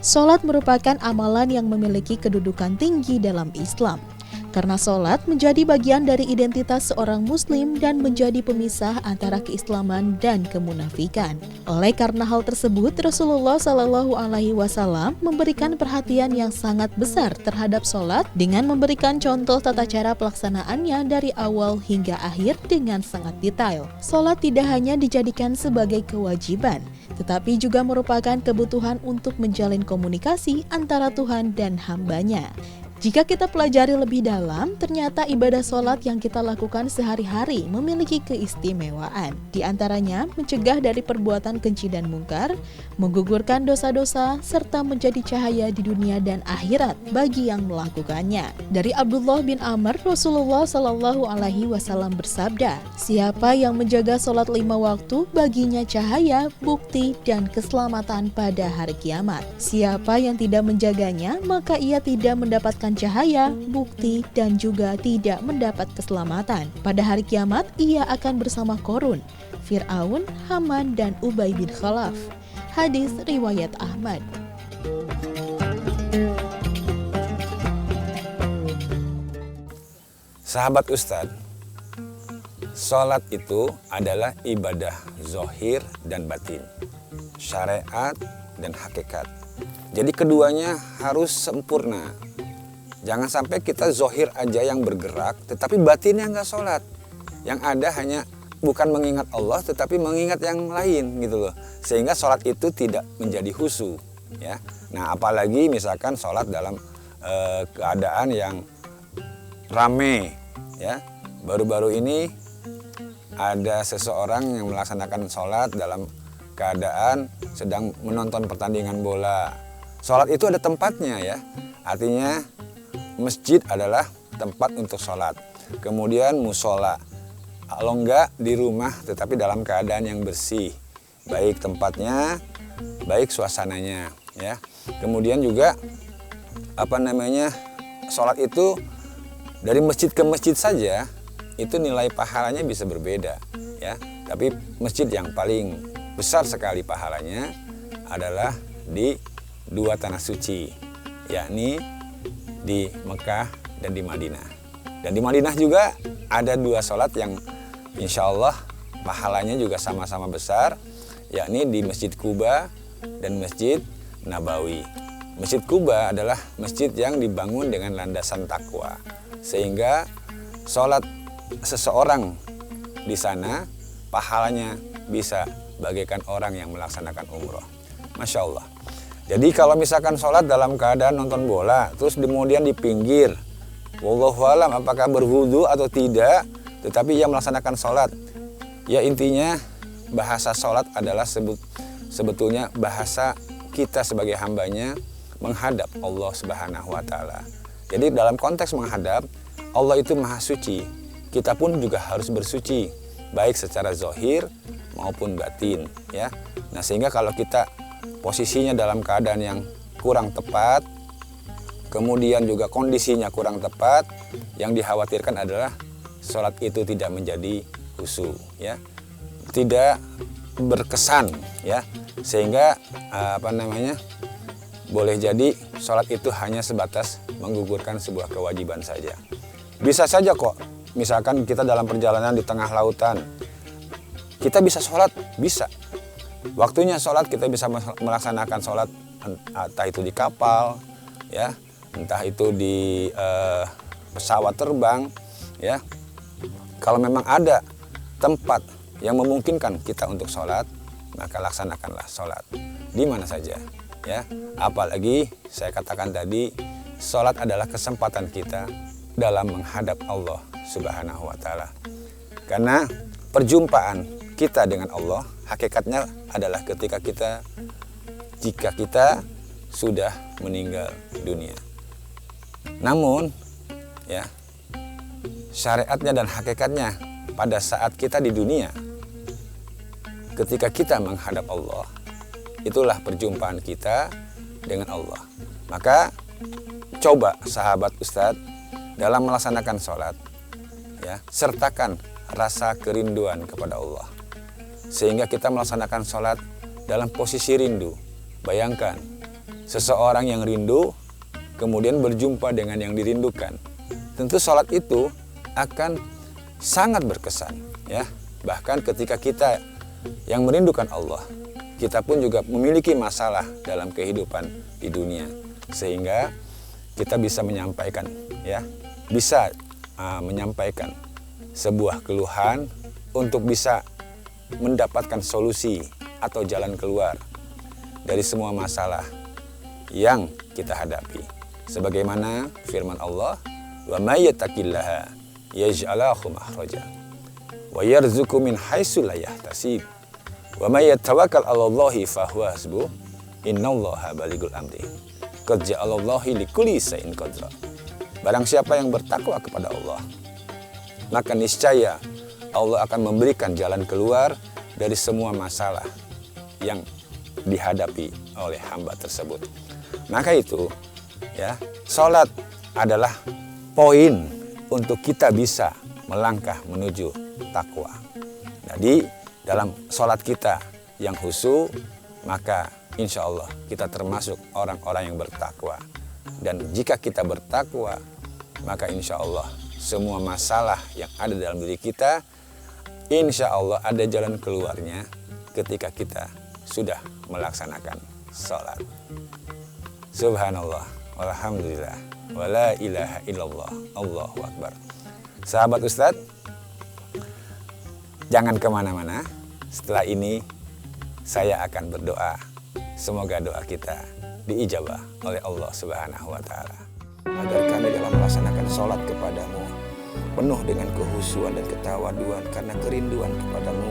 Sholat merupakan amalan yang memiliki kedudukan tinggi dalam Islam. Karena sholat menjadi bagian dari identitas seorang muslim dan menjadi pemisah antara keislaman dan kemunafikan. Oleh karena hal tersebut, Rasulullah SAW memberikan perhatian yang sangat besar terhadap sholat dengan memberikan contoh tata cara pelaksanaannya dari awal hingga akhir dengan sangat detail. Sholat tidak hanya dijadikan sebagai kewajiban, tetapi juga merupakan kebutuhan untuk menjalin komunikasi antara Tuhan dan hambanya. Jika kita pelajari lebih dalam, ternyata ibadah sholat yang kita lakukan sehari-hari memiliki keistimewaan. Di antaranya, mencegah dari perbuatan keji dan mungkar, menggugurkan dosa-dosa, serta menjadi cahaya di dunia dan akhirat bagi yang melakukannya. Dari Abdullah bin Amr, Rasulullah SAW bersabda, "Siapa yang menjaga sholat 5 waktu, baginya cahaya, bukti, dan keselamatan pada hari kiamat. Siapa yang tidak menjaganya, maka ia tidak mendapatkan cahaya, bukti, dan juga tidak mendapat keselamatan. Pada hari kiamat, ia akan bersama Korun, Fir'aun, Haman, dan Ubay bin Khalaf." Hadis riwayat Ahmad. Sahabat Ustadz, sholat itu adalah ibadah zohir dan batin, syariat dan hakikat. Jadi keduanya harus sempurna. Jangan sampai kita zohir aja yang bergerak, tetapi batinnya nggak sholat. Yang ada hanya bukan mengingat Allah, tetapi mengingat yang lain gitu loh. Sehingga sholat itu tidak menjadi khusyuk. Ya. Nah, apalagi misalkan sholat dalam keadaan yang rame. Ya. Baru-baru ini ada seseorang yang melaksanakan sholat dalam keadaan sedang menonton pertandingan bola. Sholat itu ada tempatnya ya. Artinya masjid adalah tempat untuk sholat. Kemudian musola, kalau enggak di rumah tetapi dalam keadaan yang bersih, baik tempatnya, baik suasananya, ya. Kemudian juga sholat itu dari masjid ke masjid saja itu nilai pahalanya bisa berbeda, ya. Tapi masjid yang paling besar sekali pahalanya adalah di 2 tanah suci, yakni di Mekah dan di Madinah. Dan di Madinah juga ada 2 sholat yang insya Allah pahalanya juga sama-sama besar, yakni di Masjid Quba dan Masjid Nabawi. Masjid Quba adalah masjid yang dibangun dengan landasan takwa, sehingga sholat seseorang di sana pahalanya bisa bagaikan orang yang melaksanakan umroh. Masya Allah. Jadi kalau misalkan sholat dalam keadaan nonton bola, terus kemudian di pinggir, wallahualam apakah berwudu atau tidak, tetapi ia melaksanakan sholat. Ya intinya bahasa sholat adalah sebetulnya bahasa kita sebagai hambanya menghadap Allah Subhanahu wa Ta'ala. Jadi dalam konteks menghadap, Allah itu maha suci. Kita pun juga harus bersuci, baik secara zohir maupun batin. Ya. Nah sehingga kalau kita posisinya dalam keadaan yang kurang tepat, kemudian juga kondisinya kurang tepat, yang dikhawatirkan adalah sholat itu tidak menjadi khusyuk, ya, tidak berkesan, ya, sehingga boleh jadi sholat itu hanya sebatas menggugurkan sebuah kewajiban saja. Bisa saja kok, misalkan kita dalam perjalanan di tengah lautan, kita bisa sholat, bisa. Waktunya sholat kita bisa melaksanakan sholat entah itu di kapal, ya, entah itu di pesawat terbang, ya. Kalau memang ada tempat yang memungkinkan kita untuk sholat, maka laksanakanlah sholat di mana saja, ya. Apalagi saya katakan tadi, sholat adalah kesempatan kita dalam menghadap Allah Subhanahu wa Ta'ala. Karena perjumpaan kita dengan Allah hakikatnya adalah jika kita sudah meninggal dunia. Namun ya, syariatnya dan hakikatnya pada saat kita di dunia, ketika kita menghadap Allah, itulah perjumpaan kita dengan Allah. Maka coba sahabat Ustadz dalam melaksanakan sholat, ya, sertakan rasa kerinduan kepada Allah, sehingga kita melaksanakan sholat dalam posisi rindu. Bayangkan seseorang yang rindu kemudian berjumpa dengan yang dirindukan, tentu sholat itu akan sangat berkesan, ya. Bahkan ketika kita yang merindukan Allah, kita pun juga memiliki masalah dalam kehidupan di dunia, sehingga kita bisa menyampaikan, ya, bisa menyampaikan sebuah keluhan untuk bisa mendapatkan solusi atau jalan keluar dari semua masalah yang kita hadapi. Sebagaimana firman Allah, wa may yattaqillaha yaj'al lahu makhraja wa yarzuqhu min haitsu la yahtasib wa may yatawakkal 'alallahi fa huwa hasbuh innallaha balighul amri qad ja'alallahu likulli shay'in qadra. Barang siapa yang bertakwa kepada Allah, maka niscaya Allah akan memberikan jalan keluar dari semua masalah yang dihadapi oleh hamba tersebut. Maka itu, ya, sholat adalah poin untuk kita bisa melangkah menuju takwa. Jadi dalam sholat kita yang khusyuk, maka insya Allah kita termasuk orang-orang yang bertakwa. Dan jika kita bertakwa, maka insya Allah semua masalah yang ada dalam diri kita, insya Allah ada jalan keluarnya ketika kita sudah melaksanakan sholat. Subhanallah, walhamdulillah, wala ilaha illallah, Allahu Akbar. Sahabat Ustadz, jangan kemana-mana. Setelah ini saya akan berdoa. Semoga doa kita diijabah oleh Allah Subhanahu wa Ta'ala, agar kami dalam melaksanakan sholat kepadamu penuh dengan kehusuan dan ketawaduan karena kerinduan kepadamu